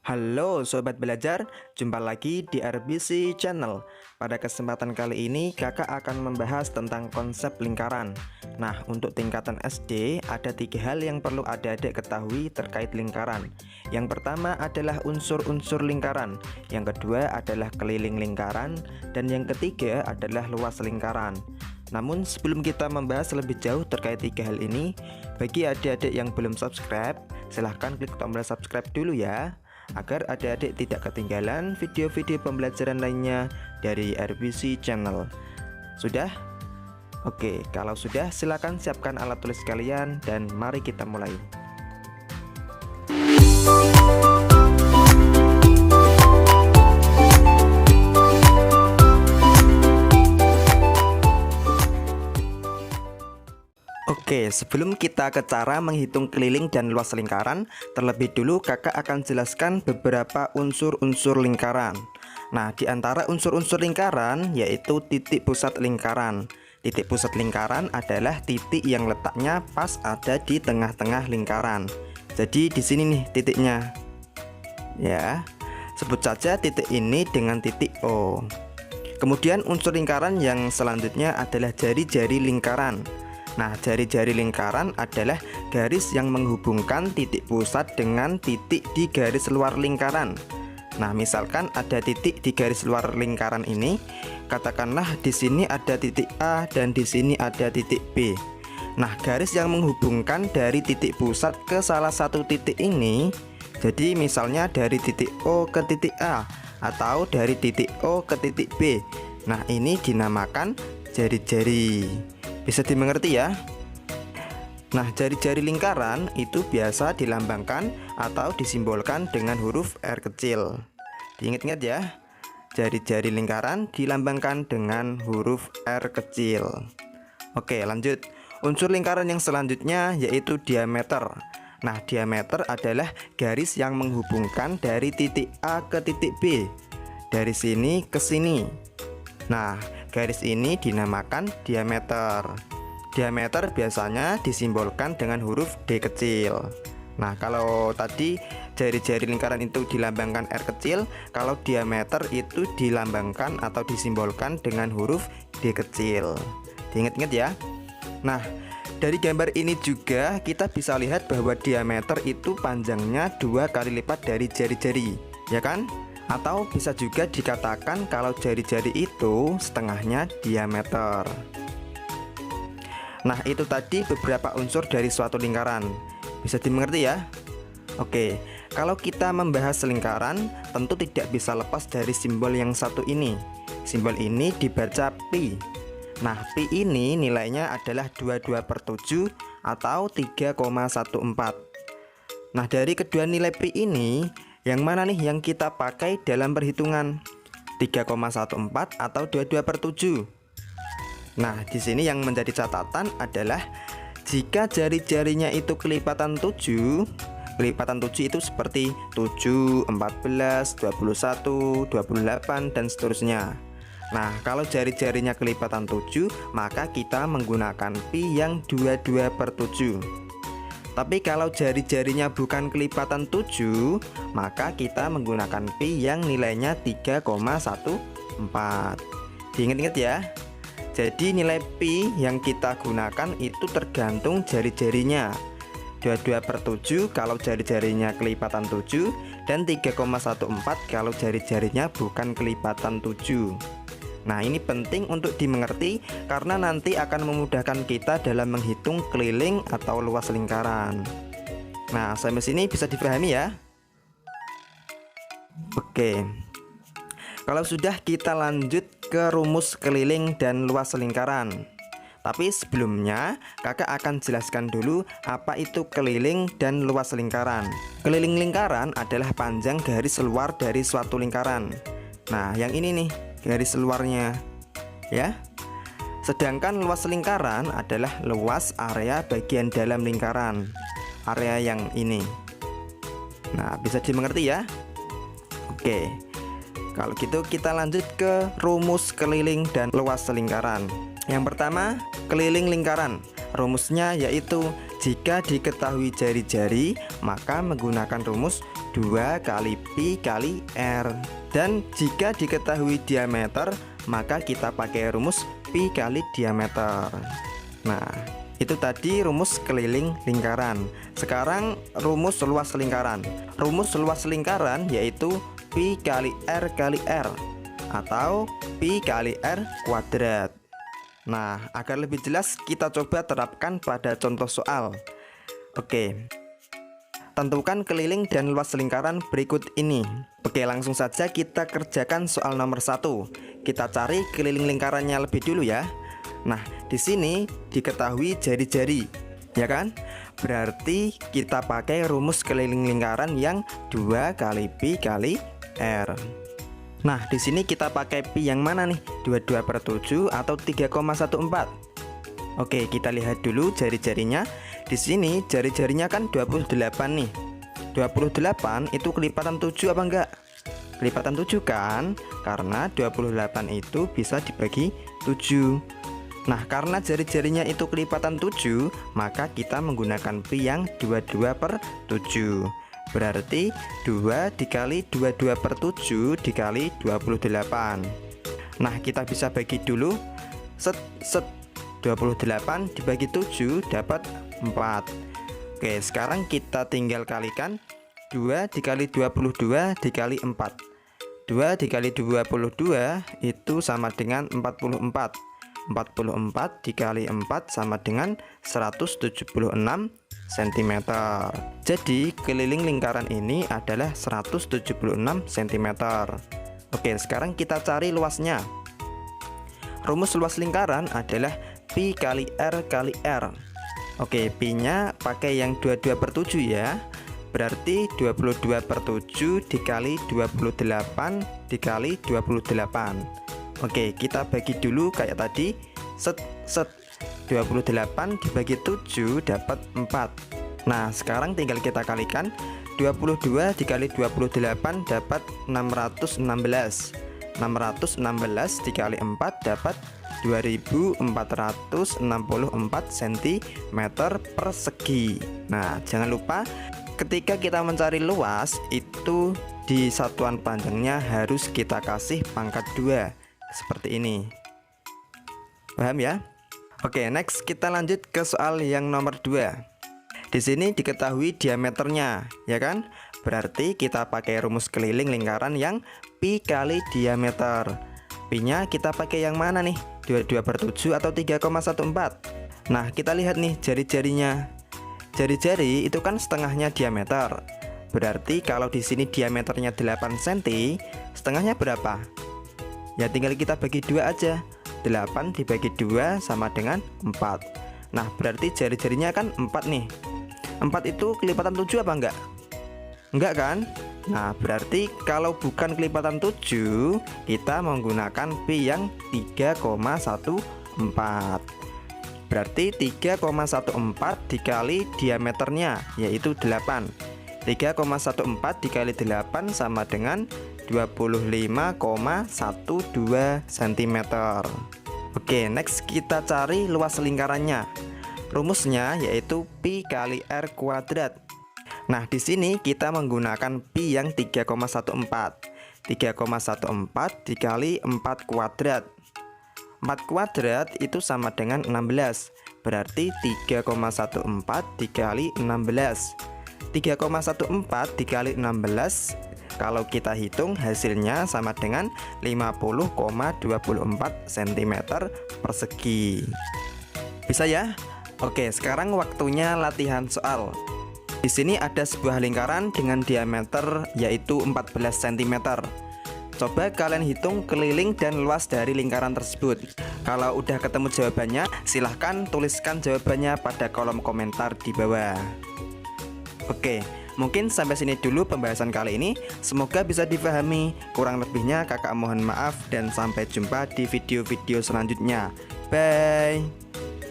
Halo Sobat Belajar, jumpa lagi di RBC Channel. Pada kesempatan kali ini kakak akan membahas tentang konsep lingkaran. Nah, untuk tingkatan SD ada 3 hal yang perlu adik-adik ketahui terkait lingkaran. Yang pertama adalah unsur-unsur lingkaran, yang kedua adalah keliling lingkaran, dan yang ketiga adalah luas lingkaran. Namun sebelum kita membahas lebih jauh terkait 3 hal ini, bagi adik-adik yang belum subscribe, silahkan klik tombol subscribe dulu ya, agar adik-adik tidak ketinggalan video-video pembelajaran lainnya dari RBC Channel. Sudah? Oke, kalau sudah silakan siapkan alat tulis kalian dan mari kita mulai. Oke, sebelum kita ke cara menghitung keliling dan luas lingkaran, terlebih dulu kakak akan jelaskan beberapa unsur-unsur lingkaran. Nah, di antara unsur-unsur lingkaran yaitu titik pusat lingkaran. Titik pusat lingkaran adalah titik yang letaknya pas ada di tengah-tengah lingkaran. Jadi di sini nih titiknya. Ya, sebut saja titik ini dengan titik O. Kemudian unsur lingkaran yang selanjutnya adalah jari-jari lingkaran. Nah, jari-jari lingkaran adalah garis yang menghubungkan titik pusat dengan titik di garis luar lingkaran. Nah, misalkan ada titik di garis luar lingkaran ini, katakanlah di sini ada titik A dan di sini ada titik B. Nah, garis yang menghubungkan dari titik pusat ke salah satu titik ini, jadi misalnya dari titik O ke titik A atau dari titik O ke titik B. Nah, ini dinamakan jari-jari. Bisa dimengerti ya? Nah, jari-jari lingkaran itu biasa dilambangkan atau disimbolkan dengan huruf R kecil. Diingat-ingat ya, jari-jari lingkaran dilambangkan dengan huruf R kecil. Oke, lanjut. Unsur lingkaran yang selanjutnya yaitu diameter. Nah, diameter adalah garis yang menghubungkan dari titik A ke titik B, dari sini ke sini. Nah, garis ini dinamakan diameter. Diameter biasanya disimbolkan dengan huruf D kecil. Nah, kalau tadi jari-jari lingkaran itu dilambangkan R kecil, kalau diameter itu dilambangkan atau disimbolkan dengan huruf D kecil. Diingat-ingat ya. Nah, dari gambar ini juga kita bisa lihat bahwa diameter itu panjangnya 2 kali lipat dari jari-jari, ya kan? Atau bisa juga dikatakan kalau jari-jari itu setengahnya diameter. Nah, itu tadi beberapa unsur dari suatu lingkaran. Bisa dimengerti ya? Oke, kalau kita membahas lingkaran, tentu tidak bisa lepas dari simbol yang satu ini. Simbol ini dibaca pi. Nah, pi ini nilainya adalah 22/7 atau 3,14. Nah, dari kedua nilai pi ini, yang mana nih yang kita pakai dalam perhitungan? 3,14 atau 22/7? Nah, di sini yang menjadi catatan adalah jika jari-jarinya itu kelipatan 7, kelipatan 7 itu seperti 7, 14, 21, 28 dan seterusnya. Nah, kalau jari-jarinya kelipatan 7, maka kita menggunakan pi yang 22/7. Tapi kalau jari-jarinya bukan kelipatan 7, maka kita menggunakan pi yang nilainya 3,14. Diingat-ingat ya. Jadi nilai pi yang kita gunakan itu tergantung jari-jarinya. 22/7 kalau jari-jarinya kelipatan 7 dan 3,14 kalau jari-jarinya bukan kelipatan 7. Nah, ini penting untuk dimengerti karena nanti akan memudahkan kita dalam menghitung keliling atau luas lingkaran. Nah, sampai sini bisa dipahami ya? Oke. Kalau sudah, kita lanjut ke rumus keliling dan luas lingkaran. Tapi sebelumnya, kakak akan jelaskan dulu apa itu keliling dan luas lingkaran. Keliling lingkaran adalah panjang garis luar dari suatu lingkaran. Nah, yang ini nih garis luarnya ya. Sedangkan luas lingkaran adalah luas area bagian dalam lingkaran, area yang ini. Nah, bisa dimengerti ya? Oke, kalau gitu kita lanjut ke rumus keliling dan luas lingkaran. Yang pertama, keliling lingkaran. Rumusnya yaitu jika diketahui jari-jari, maka menggunakan rumus 2 kali pi kali r. Dan jika diketahui diameter, maka kita pakai rumus pi kali diameter. Nah, itu tadi rumus keliling lingkaran. Sekarang rumus luas lingkaran. Rumus luas lingkaran yaitu pi kali r atau pi kali r kuadrat. Nah, agar lebih jelas kita coba terapkan pada contoh soal. Oke, tentukan keliling dan luas lingkaran berikut ini. Oke, langsung saja kita kerjakan soal nomor 1. Kita cari keliling lingkarannya lebih dulu ya. Nah, di sini diketahui jari-jari, ya kan? Berarti kita pakai rumus keliling lingkaran yang 2 kali pi kali r. Nah, di sini kita pakai pi yang mana nih? 22/7 atau 3,14? Oke, kita lihat dulu jari-jarinya. Di sini jari-jarinya kan 28 nih. 28 itu kelipatan 7 apa enggak? Kelipatan 7 kan? Karena 28 itu bisa dibagi 7. Nah, karena jari-jarinya itu kelipatan 7, maka kita menggunakan pi yang 22/7. Berarti 2 dikali 22/7 dikali 28. Nah, kita bisa bagi dulu. 28 dibagi 7 dapat 4. Oke, sekarang kita tinggal kalikan. 2 dikali 22 dikali 4. 2 dikali 22 itu sama dengan 44. 44 dikali 4 sama dengan 176 cm. Jadi keliling lingkaran ini adalah 176 cm. Oke, sekarang kita cari luasnya. Rumus luas lingkaran adalah pi kali r kali r. Oke, pi nya pakai yang 22/7 ya. Berarti 22/7 dikali 28 dikali 28. Oke, kita bagi dulu kayak tadi. 28 dibagi 7 dapat 4. Nah, sekarang tinggal kita kalikan. 22 dikali 28 dapat 616. 616 dikali 4 dapat 2464 cm persegi. Nah, jangan lupa ketika kita mencari luas itu di satuan panjangnya harus kita kasih pangkat 2 seperti ini. Paham ya? Oke, next kita lanjut ke soal yang nomor 2. Di sini diketahui diameternya, ya kan? Berarti kita pakai rumus keliling lingkaran yang pi kali diameter. Pi-nya kita pakai yang mana nih? 22/7 atau 3,14? Nah, kita lihat nih jari-jarinya. Jari-jari itu kan setengahnya diameter. Berarti kalau di sini diameternya 8 cm, setengahnya berapa? Ya tinggal kita bagi 2 aja. 8 dibagi 2 sama dengan 4. Nah, berarti jari-jarinya kan 4 nih. 4 itu kelipatan 7 apa enggak? Enggak kan? Nah, berarti kalau bukan kelipatan 7, kita menggunakan pi yang 3,14. Berarti 3,14 dikali diameternya yaitu 8. 3,14 dikali 8 sama dengan 25,12 cm. Oke, next kita cari luas lingkarannya. Rumusnya yaitu pi kali r kuadrat. Nah, di sini kita menggunakan pi yang 3,14. 3,14 dikali 4 kuadrat. 4 kuadrat itu sama dengan 16. Berarti 3,14 dikali 16. 3,14 dikali 16, kalau kita hitung hasilnya sama dengan 50,24 cm persegi. Bisa ya? Oke, sekarang waktunya latihan soal. Di sini ada sebuah lingkaran dengan diameter yaitu 14 cm. Coba kalian hitung keliling dan luas dari lingkaran tersebut. Kalau udah ketemu jawabannya, silahkan tuliskan jawabannya pada kolom komentar di bawah. Oke, mungkin sampai sini dulu pembahasan kali ini. Semoga bisa dipahami. Kurang lebihnya kakak mohon maaf dan sampai jumpa di video-video selanjutnya. Bye.